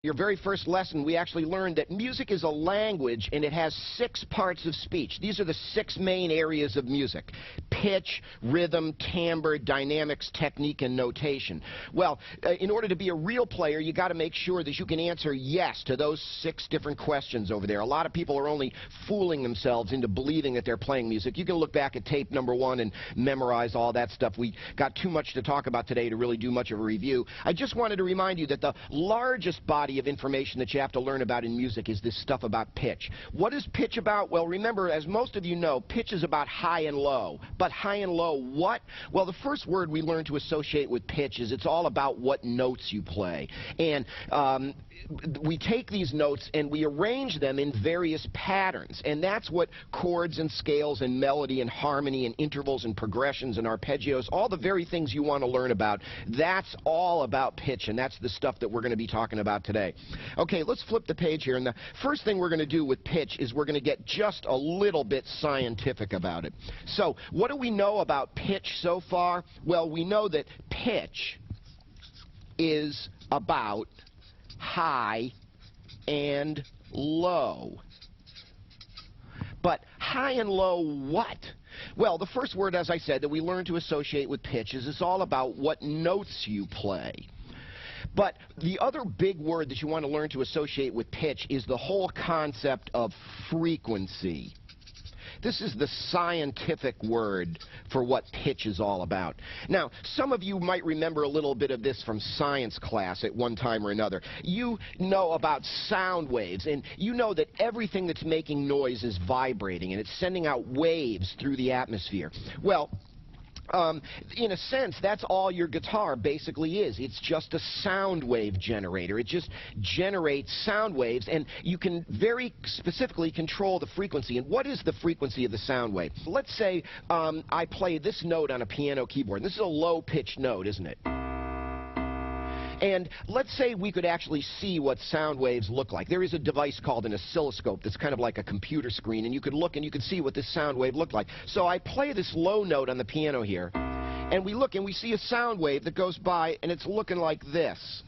Your very first lesson, we actually learned that music is a language, and it has 6 parts of speech. These are the 6 main areas of music: pitch, rhythm, timbre, dynamics, technique, and notation. Well, in order to be a real player, you got to make sure that you can answer yes to those 6 different questions over there. A lot of people are only fooling themselves into believing that they're playing music. You can look back at tape number 1 and memorize all that stuff. We got too much to talk about today to really do much of a review. I just wanted to remind you that the largest body of information that you have to learn about in music is this stuff about pitch. What is pitch about? Well, remember, as most of you know, pitch is about high and low. But high and low what? Well, the first word we learn to associate with pitch is it's all about what notes you play. And we take these notes and we arrange them in various patterns. And that's what chords and scales and melody and harmony and intervals and progressions and arpeggios, all the very things you want to learn about, that's all about pitch. And that's the stuff that we're going to be talking about today. Okay, let's flip the page here, and the first thing we're going to do with pitch is we're going to get just a little bit scientific about it. So, what do we know about pitch so far? Well, we know that pitch is about high and low. But high and low what? Well, the first word, as I said, that we learn to associate with pitch is it's all about what notes you play. But the other big word that you want to learn to associate with pitch is the whole concept of frequency. This is the scientific word for what pitch is all about. Now, some of you might remember a little bit of this from science class at one time or another. You know about sound waves, and you know that everything that's making noise is vibrating, and it's sending out waves through the atmosphere. Well, in a sense, that's all your guitar basically is. It's just a sound wave generator. It just generates sound waves, and you can very specifically control the frequency. And what is the frequency of the sound wave? Let's say I play this note on a piano keyboard. This is a low-pitched note, isn't it? And let's say we could actually see what sound waves look like. There is a device called an oscilloscope that's kind of like a computer screen, and you could look and you could see what this sound wave looked like. So I play this low note on the piano here, and we look and we see a sound wave that goes by, and it's looking like this.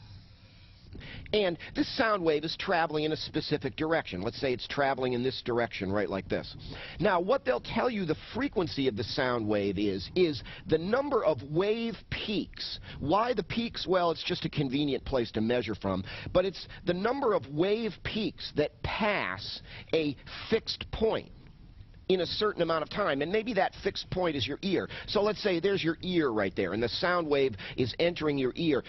And this sound wave is traveling in a specific direction. Let's say it's traveling in this direction, right like this. Now, what they'll tell you the frequency of the sound wave is the number of wave peaks. Why the peaks? Well, it's just a convenient place to measure from. But it's the number of wave peaks that pass a fixed point in a certain amount of time, and maybe that fixed point is your ear. So let's say there's your ear right there, and the sound wave is entering your ear.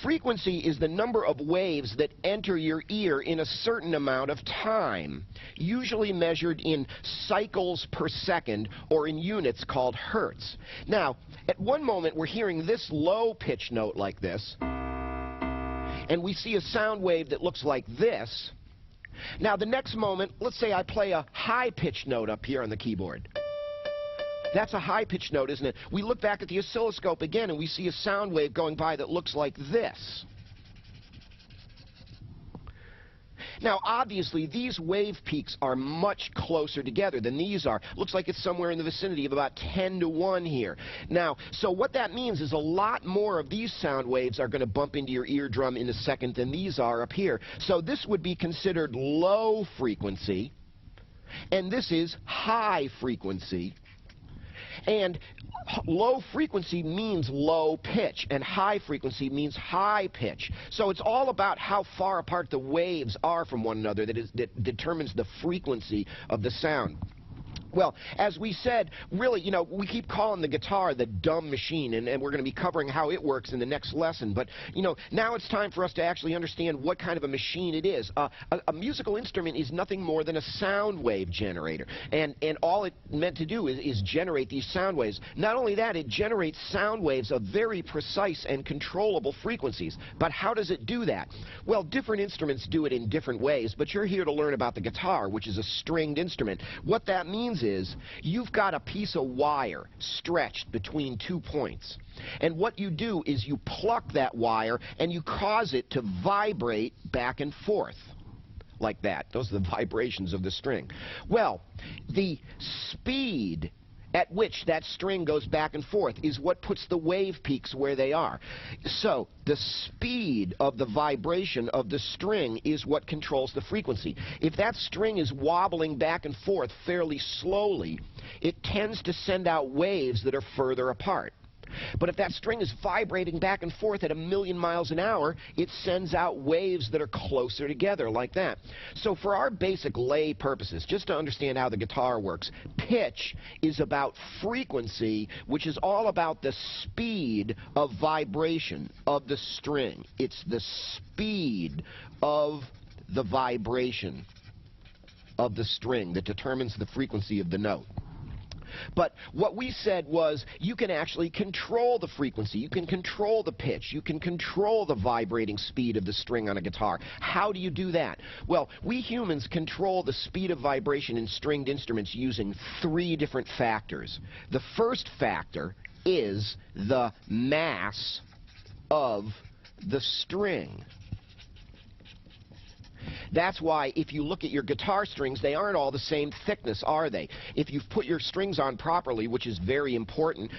Frequency is the number of waves that enter your ear in a certain amount of time, usually measured in cycles per second or in units called hertz. Now, at one moment we're hearing this low pitch note like this, and we see a sound wave that looks like this. Now, the next moment, let's say I play a high-pitched note up here on the keyboard. That's a high-pitched note, isn't it? We look back at the oscilloscope again, and we see a sound wave going by that looks like this. Now, obviously, these wave peaks are much closer together than these are. Looks like it's somewhere in the vicinity of about 10 to 1 here. Now, so what that means is a lot more of these sound waves are going to bump into your eardrum in a second than these are up here. So this would be considered low frequency, and this is high frequency. And low frequency means low pitch, and high frequency means high pitch. So it's all about how far apart the waves are from one another that determines the frequency of the sound. Well, as we said, really, you know, we keep calling the guitar the dumb machine, and we're going to be covering how it works in the next lesson. But, you know, now it's time for us to actually understand what kind of a machine it is. A musical instrument is nothing more than a sound wave generator. And all it meant to do is generate these sound waves. Not only that, it generates sound waves of very precise and controllable frequencies. But how does it do that? Well, different instruments do it in different ways, but you're here to learn about the guitar, which is a stringed instrument. What that means is you've got a piece of wire stretched between 2 points. And what you do is you pluck that wire and you cause it to vibrate back and forth like that. Those are the vibrations of the string. Well, the speed at which that string goes back and forth is what puts the wave peaks where they are. So the speed of the vibration of the string is what controls the frequency. If that string is wobbling back and forth fairly slowly, it tends to send out waves that are further apart. But if that string is vibrating back and forth at 1,000,000 miles an hour, it sends out waves that are closer together, like that. So for our basic lay purposes, just to understand how the guitar works, pitch is about frequency, which is all about the speed of vibration of the string. It's the speed of the vibration of the string that determines the frequency of the note. But what we said was you can actually control the frequency, you can control the pitch, you can control the vibrating speed of the string on a guitar. How do you do that? Well, we humans control the speed of vibration in stringed instruments using 3 different factors. The first factor is the mass of the string. That's why if you look at your guitar strings, they aren't all the same thickness, are they? If you've put your strings on properly, which is very important,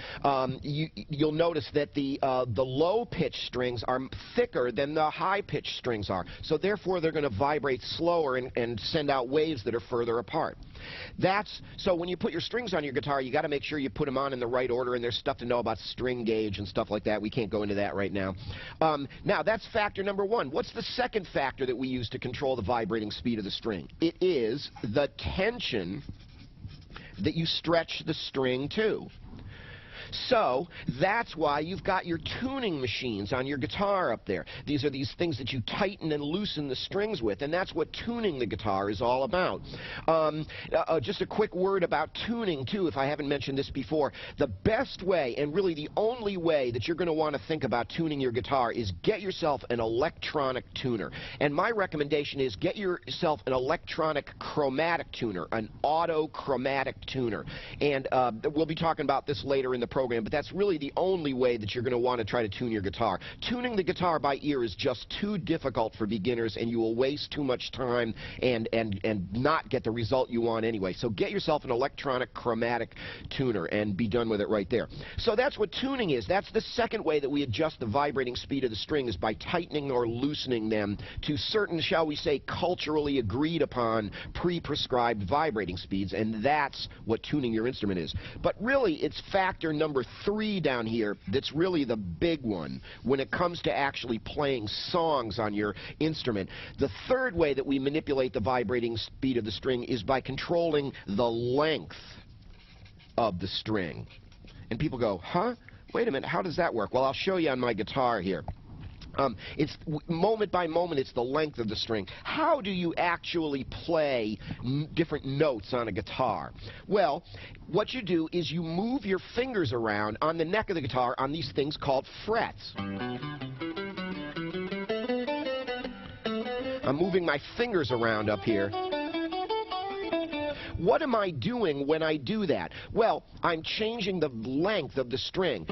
you'll notice that the low-pitched strings are thicker than the high-pitched strings are. So therefore, they're going to vibrate slower and send out waves that are further apart. So when you put your strings on your guitar, you got to make sure you put them on in the right order, and there's stuff to know about string gauge and stuff like that. We can't go into that right now. Now, that's factor number 1. What's the second factor that we use to control the vibrating speed of the string? It is the tension that you stretch the string to. So that's why you've got your tuning machines on your guitar up there. These are these things that you tighten and loosen the strings with, and that's what tuning the guitar is all about. Just a quick word about tuning, too, if I haven't mentioned this before. The best way, and really the only way that you're going to want to think about tuning your guitar is get yourself an electronic tuner. And my recommendation is get yourself an electronic chromatic tuner, an auto chromatic tuner. And we'll be talking about this later in the program, but that's really the only way that you're going to want to try to tune your guitar. Tuning the guitar by ear is just too difficult for beginners, and you will waste too much time and not get the result you want anyway. So get yourself an electronic chromatic tuner and be done with it right there. So that's what tuning is. That's the second way that we adjust the vibrating speed of the string, is by tightening or loosening them to certain, shall we say, culturally agreed upon, pre-prescribed vibrating speeds, and that's what tuning your instrument is. But really, it's factor number 3 down here that's really the big one when it comes to actually playing songs on your instrument. The third way that we manipulate the vibrating speed of the string is by controlling the length of the string. And people go, huh? Wait a minute, how does that work? Well, I'll show you on my guitar here. It's moment by moment, it's the length of the string. How do you actually play different notes on a guitar? Well, what you do is you move your fingers around on the neck of the guitar on these things called frets. I'm moving my fingers around up here. What am I doing when I do that? Well, I'm changing the length of the string.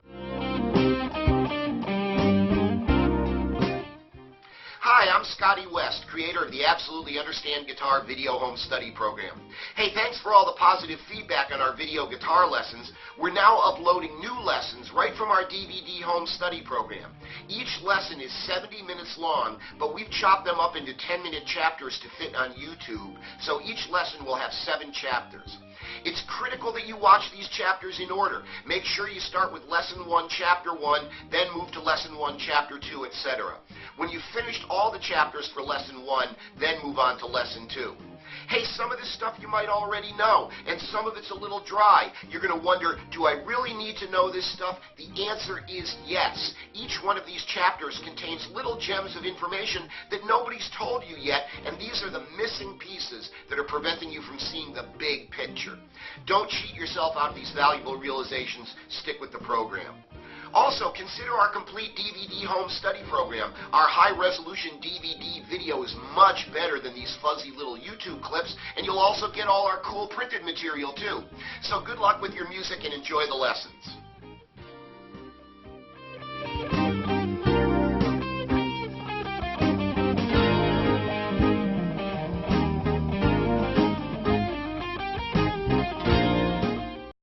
Hi, I'm Scotty West, creator of the Absolutely Understand Guitar Video Home Study Program. Hey, thanks for all the positive feedback on our video guitar lessons. We're now uploading new lessons right from our DVD Home Study Program. Each lesson is 70 minutes long, but we've chopped them up into 10-minute chapters to fit on YouTube, so each lesson will have 7 chapters. It's critical that you watch these chapters in order. Make sure you start with Lesson 1, Chapter 1, then move to Lesson 1, Chapter 2, etc. When you've finished all the chapters for Lesson 1, then move on to Lesson 2. Hey, some of this stuff you might already know, and some of it's a little dry. You're going to wonder, do I really need to know this stuff? The answer is yes. Each one of these chapters contains little gems of information that nobody's told you yet, and these are the missing pieces that are preventing you from seeing the big picture. Don't cheat yourself out of these valuable realizations. Stick with the program. Also, consider our complete DVD home study program. Our high-resolution DVD video is much better than these fuzzy little YouTube clips, and you'll also get all our cool printed material, too. So good luck with your music and enjoy the lessons.